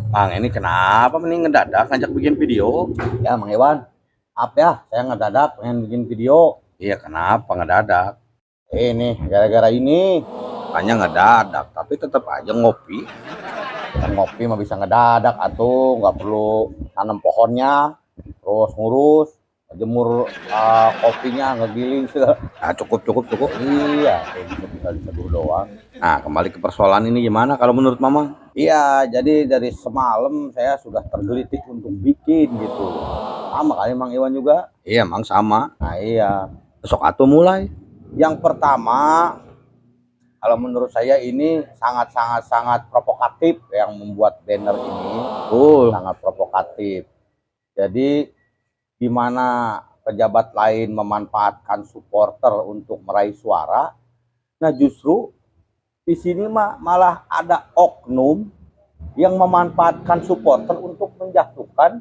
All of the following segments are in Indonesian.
Bang, ini kenapa nih ngedadak ngajak bikin video? Ya, Mang Iwan. Maaf ya, saya ngedadak pengen bikin video. Iya, kenapa ngedadak? Ini gara-gara ini Tanya ngedadak, tapi tetap aja ngopi. kita ngopi mah bisa ngedadak atuh, nggak perlu tanam pohonnya, terus ngurus, jemur kopinya, ngegiling segala. Nah, cukup. Iya, kayak gitu bisa diseduh doang. Nah, kembali ke persoalan ini gimana kalau menurut Mama? Iya, jadi dari semalam saya sudah tergelitik untuk bikin gitu. Sama kali Mang Iwan juga. Iya, Mang sama. Nah iya, Besok atuh mulai. yang pertama, kalau menurut saya ini sangat provokatif yang membuat banner ini, sangat provokatif. Jadi di mana pejabat lain memanfaatkan supporter untuk meraih suara, nah justru di sini malah ada oknum yang memanfaatkan supporter untuk menjatuhkan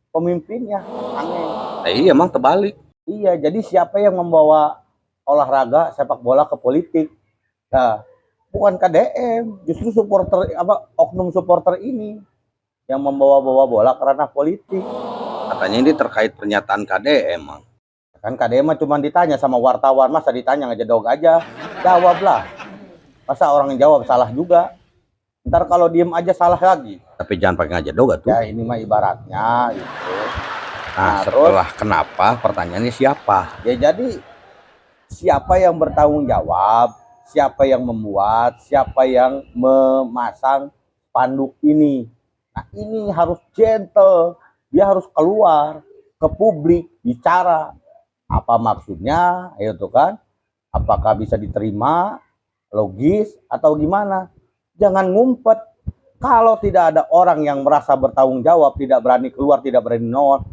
pemimpinnya. Aneh. Iya, Mang terbalik. Iya, jadi siapa yang membawa olahraga sepak bola ke politik? Nah, bukan KDM, justru supporter oknum supporter ini yang membawa-bawa bola ke ranah politik. Katanya ini terkait pernyataan KDM, Mang. Kan KDM cuma ditanya sama wartawan, masa ditanya ngejadog aja, jawablah. Masa orang yang jawab salah juga? Ntar kalau diem aja salah lagi. Tapi jangan pakai ngajadog tuh. Ya ini mah ibaratnya gitu. Nah, setelah kenapa, pertanyaannya siapa? Ya jadi siapa yang bertanggung jawab, siapa yang membuat, siapa yang memasang spanduk ini. Nah ini harus gentle, dia harus keluar ke publik, bicara apa maksudnya, itu kan, apakah bisa diterima, logis atau gimana. Jangan ngumpet. Kalau tidak ada orang yang merasa bertanggung jawab, tidak berani keluar, tidak berani nol,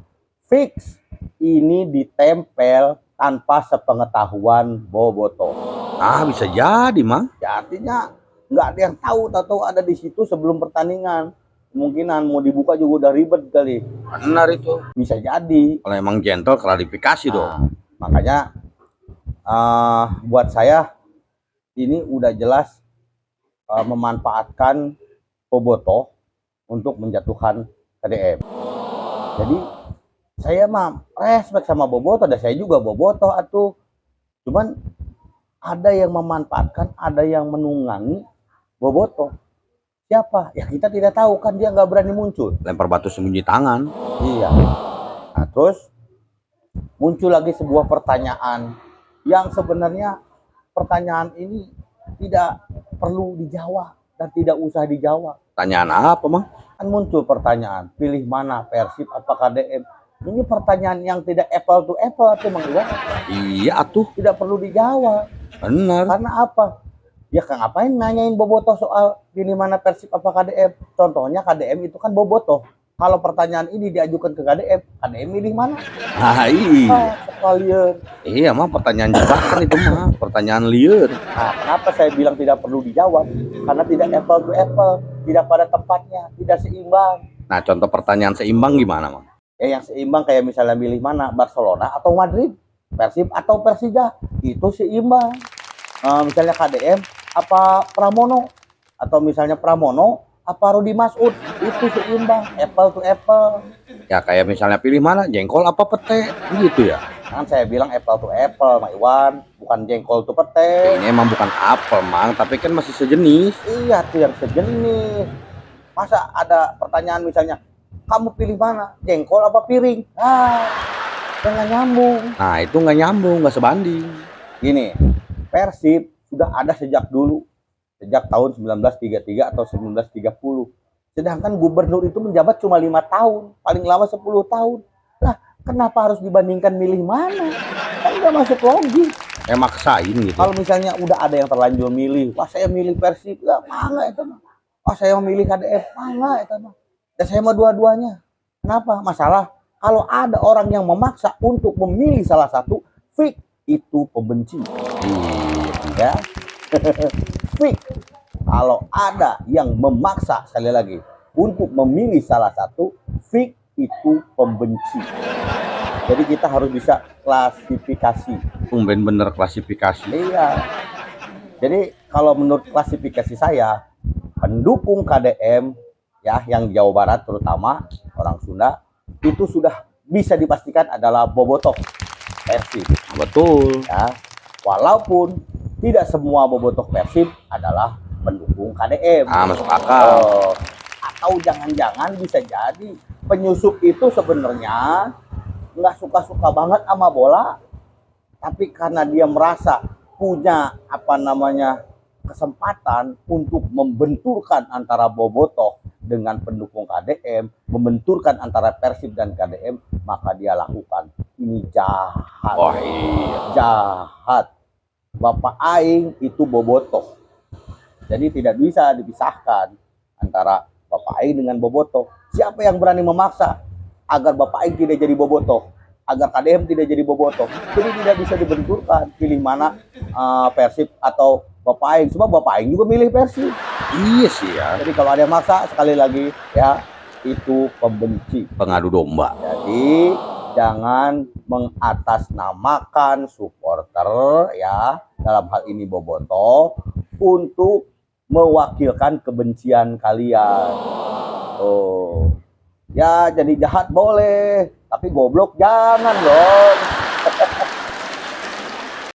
fix ini ditempel tanpa sepengetahuan Boboto. Ah, bisa jadi, Mang. Ya artinya nggak ada yang tahu ada di situ sebelum pertandingan. Kemungkinan mau dibuka juga udah ribet kali. Benar itu. Bisa jadi. Kalau emang gentle, klarifikasi dong. Makanya buat saya ini udah jelas memanfaatkan Boboto untuk menjatuhkan KDM. Jadi saya mah respect sama Boboto, dan saya juga Boboto atuh. Cuman ada yang memanfaatkan, ada yang menunggangi Boboto. Siapa? Ya kita tidak tahu, kan dia nggak berani muncul. Lempar batu sembunyi tangan. Iya. Nah terus muncul lagi sebuah pertanyaan yang sebenarnya pertanyaan ini tidak perlu dijawab dan tidak usah dijawab. Pertanyaan apa, Mang? Kan muncul pertanyaan, pilih mana, Persib apa KDM? Ini pertanyaan yang tidak apple to apple atau Mang Iwan. Iya atuh. Tidak perlu dijawab. Benar. Karena apa? Ya kan ngapain nanyain Boboto soal pilih mana, Persib apa KDM? Contohnya KDM itu kan Boboto. Kalau pertanyaan ini diajukan ke KDM, KDM milih mana? Nah, iya. Sekalian. Iya, mah pertanyaan jebakan itu mah, pertanyaan liar. Nah, kenapa saya bilang tidak perlu dijawab? Karena tidak apple to apple, tidak pada tempatnya, tidak seimbang. Nah, contoh pertanyaan seimbang gimana, Mang? Ya yang seimbang kayak misalnya milih mana, Barcelona atau Madrid, Persib atau Persija, itu seimbang. Misalnya KDM apa Pramono, atau misalnya Pramono apa Rudi Masud, itu seimbang, apple to apple. Ya kayak misalnya pilih mana, jengkol apa pete, gitu ya. Kan saya bilang apple to apple, Pak Iwan, bukan jengkol to pete. Ini emang bukan apel, Mang, tapi kan masih sejenis. Iya tuh yang sejenis. Masa ada pertanyaan misalnya, kamu pilih mana, jengkol apa piring? Nggak nyambung. Nah, itu nggak nyambung, nggak sebanding. Gini, Persib sudah ada sejak dulu, sejak tahun 1933 atau 1930. Sedangkan gubernur itu menjabat cuma 5 tahun, paling lama 10 tahun. Lah, kenapa harus dibandingkan milih mana? Kan nggak masuk logis. Maksain gitu. Kalau misalnya udah ada yang terlanjur milih, wah saya milih Persib, ya mangga itu mah. Wah saya memilih KDF, mangga itu mah. Dan saya mau dua-duanya. Kenapa? Masalah kalau ada orang yang memaksa untuk memilih salah satu, fix itu pembenci. Ya. Fix. Kalau ada yang memaksa, sekali lagi, untuk memilih salah satu, fix itu pembenci. Jadi kita harus bisa klasifikasi. Tumben bener klasifikasi. Iya. Jadi kalau menurut klasifikasi saya, pendukung KDM ya, yang di Jawa Barat terutama orang Sunda itu sudah bisa dipastikan adalah bobotoh Persib. Betul. Ya, walaupun tidak semua bobotoh Persib adalah pendukung KDM. Masuk akal. Atau jangan-jangan bisa jadi penyusup itu sebenarnya nggak suka-suka banget sama bola, tapi karena dia merasa punya kesempatan untuk membenturkan antara bobotoh dengan pendukung KDM, membenturkan antara Persib dan KDM, maka dia lakukan. Ini jahat. Wah, iya. Jahat. Bapak Aing itu bobotoh. Jadi tidak bisa dipisahkan antara Bapak Aing dengan bobotoh. Siapa yang berani memaksa agar Bapak Aing tidak jadi bobotoh, agar KDM tidak jadi bobotoh? Jadi tidak bisa dibenturkan. Pilih mana Persib atau Bapak Aing. Sebab Bapak Aing juga milih Persib. Iya sih ya. Jadi kalau ada yang maksa, sekali lagi ya, itu pembenci, Pengadu domba. Jadi jangan mengatasnamakan supporter ya, dalam hal ini bobotoh, untuk mewakilkan kebencian kalian. Ya, jadi jahat boleh, tapi goblok jangan dong.